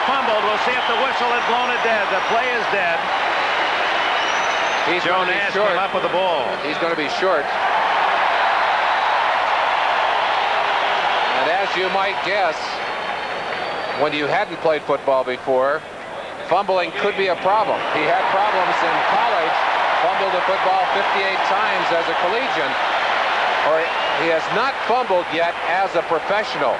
fumbled. We'll see if the whistle has blown it dead. The play is dead. Joe Nash came up with the ball. He's going to be short. And as you might guess, when you hadn't played football before, fumbling could be a problem. He had problems in college, fumbled the football 58 times as a collegian, or he has not fumbled yet as a professional.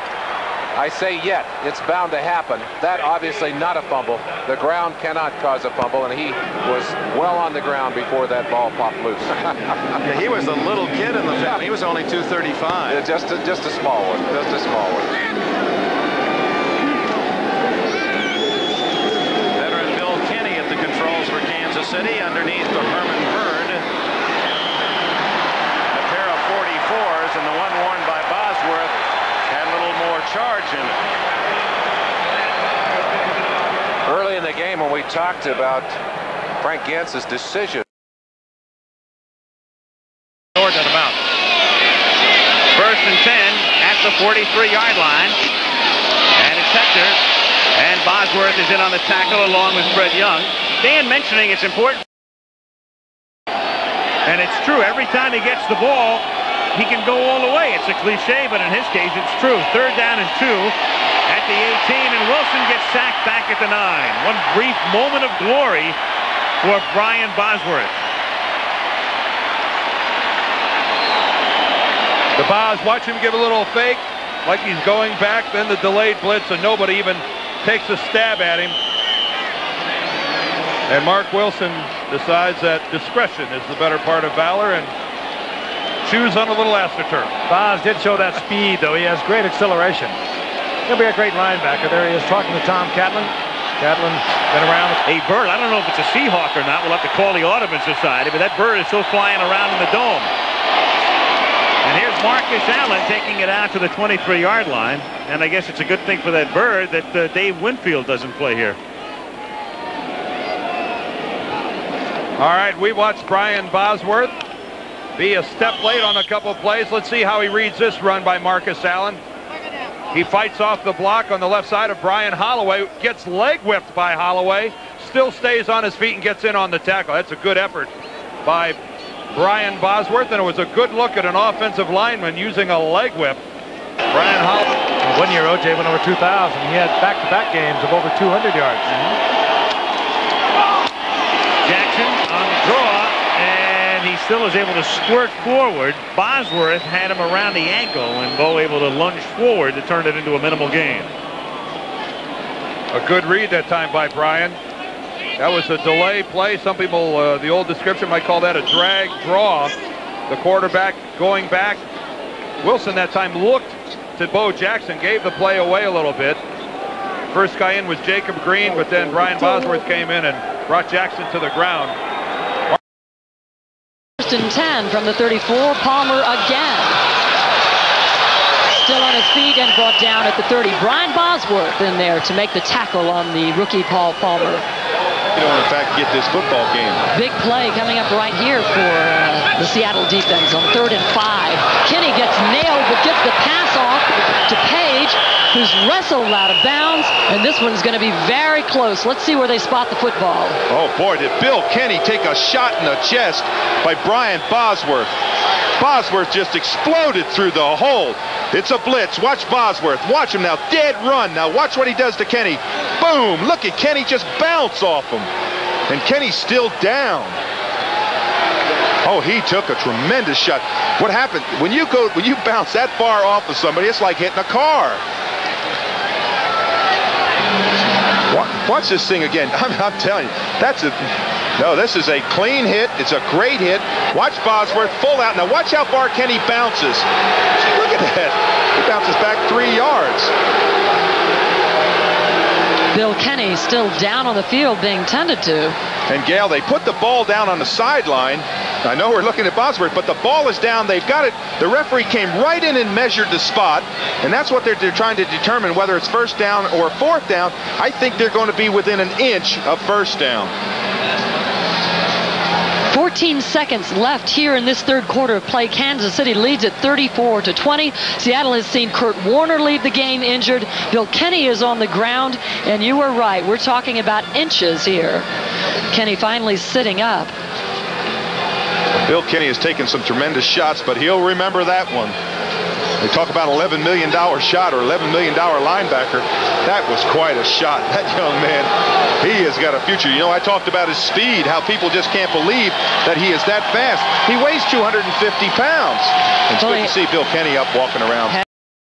I say yet, it's bound to happen. That obviously not a fumble. The ground cannot cause a fumble, and he was well on the ground before that ball popped loose. Yeah, he was a little kid in the film. He was only 235. Yeah, just a small one. Just a small one. Veteran Bill Kenny at the controls for Kansas City underneath the Herman Bird. A pair of 44s, and the one worn by Bosworth had a little more charge in it. Early in the game when we talked about Frank Gantz's decision. Ordinate amount. First and 10 at the 43-yard line. And it's Hector. And Bosworth is in on the tackle along with Fred Young. Dan mentioning it's important. And it's true. Every time he gets the ball, he can go all the way. It's a cliche, but in his case, it's true. Third down and 2 at the 18, and Wilson gets sacked back at the 9. One brief moment of glory for Brian Bosworth. The Bos, watch him give a little fake, like he's going back, then the delayed blitz, and nobody even takes a stab at him. And Mark Wilson decides that discretion is the better part of valor, and choose on a little AstroTurf. Bos did show that speed, though. He has great acceleration. He'll be a great linebacker. There he is talking to Tom Catlin. Catlin been around. A bird. I don't know if it's a Seahawk or not. We'll have to call the Audubon Society, but that bird is still flying around in the dome. And here's Marcus Allen taking it out to the 23-yard line. And I guess it's a good thing for that bird that Dave Winfield doesn't play here. All right, we watched Brian Bosworth be a step late on a couple of plays. Let's see how he reads this run by Marcus Allen. He fights off the block on the left side of Brian Holloway, gets leg whipped by Holloway, still stays on his feet and gets in on the tackle. That's a good effort by Brian Bosworth, and it was a good look at an offensive lineman using a leg whip. Brian Holloway. 1 year OJ went over 2,000. He had back-to-back games of over 200 yards. Jackson on the draw. He still is able to squirt forward. Bosworth had him around the ankle, and Bo able to lunge forward to turn it into a minimal gain. A good read that time by Brian. That was a delay play. Some people, the old description might call that a drag draw. The quarterback going back. Wilson that time looked to Bo Jackson, gave the play away a little bit. First guy in was Jacob Green, but then Brian Bosworth came in and brought Jackson to the ground. First and 10 from the 34. Palmer again. Still on his feet and brought down at the 30. Brian Bosworth in there to make the tackle on the rookie Paul Palmer. You don't, in fact, get this football game. Big play coming up right here for the Seattle defense on 3rd and 5. Kenny gets nailed but gets the pass off to Page, who's wrestled out of bounds, and this one's going to be very close. Let's see where they spot the football. Oh, boy, did Bill Kenny take a shot in the chest by Brian Bosworth. Bosworth just exploded through the hole. It's a blitz. Watch Bosworth. Watch him now. Dead run. Now watch what he does to Kenny. Boom. Look at Kenny just bounce off him. And Kenny's still down. Oh, he took a tremendous shot. What happened? When you bounce that far off of somebody, it's like hitting a car. Watch this thing again. I'm telling you, no, this is a clean hit. It's a great hit. Watch Bosworth full out. Now watch how far Kenny bounces. Look at that. He bounces back 3 yards. Bill Kenny still down on the field being tended to. And Gail, they put the ball down on the sideline. I know we're looking at Bosworth, but the ball is down. They've got it. The referee came right in and measured the spot, and that's what they're trying to determine, whether it's first down or fourth down. I think they're going to be within an inch of first down. 14 seconds left here in this third quarter of play. Kansas City leads at 34-20. Seattle has seen Kurt Warner leave the game injured. Bill Kenny is on the ground, and you were right. We're talking about inches here. Kenny finally sitting up. Bill Kenny has taken some tremendous shots, but he'll remember that one. We talk about $11 million shot or $11 million linebacker. That was quite a shot. That young man, he has got a future. You know, I talked about his speed, how people just can't believe that he is that fast. He weighs 250 pounds. It's good to see Bill Kenny up walking around.